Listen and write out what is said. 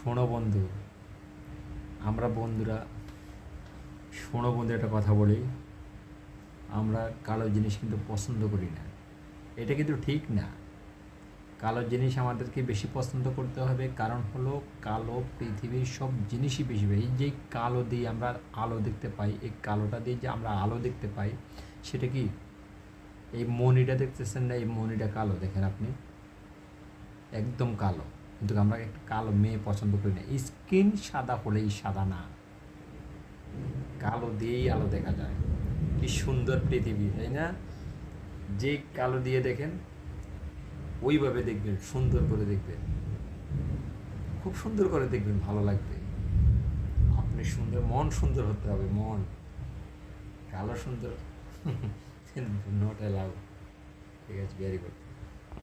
শোনো বন্ধু, আমরা বন্ধুরা, শোনো বন্ধু, একটা কথা বলি। আমরা কালো জিনিস কিন্তু পছন্দ করি না, এটা কিন্তু ঠিক না। কালো জিনিস আমাদেরকে বেশি পছন্দ করতে হবে, কারণ হলো কালো পৃথিবীর সব জিনিসই বেশি এই যে কালো দিয়ে আমরা আলো দেখতে পাই, এই কালোটা দিয়ে যে আমরা আলো দেখতে পাই, সেটা কি এই মণিটা দেখতেছেন না? এই মণিটা কালো, দেখেন আপনি, একদম কালো। কিন্তু আমরা একটা কালো মেয়ে পছন্দ করি না। স্কিন সাদা হলেই সাদা না, কালো দিয়েই আলো দেখা যায়। কি সুন্দর পৃথিবী, তাই না? যে কালো দিয়ে দেখেন, ওইভাবে দেখবেন, সুন্দর করে দেখবেন, খুব সুন্দর করে দেখবেন, ভালো লাগবে। আপনি সুন্দর, মন সুন্দর হতে হবে, মন। কালো সুন্দর নট অ্যালাউ। ঠিক আছে, ভেরি গুড।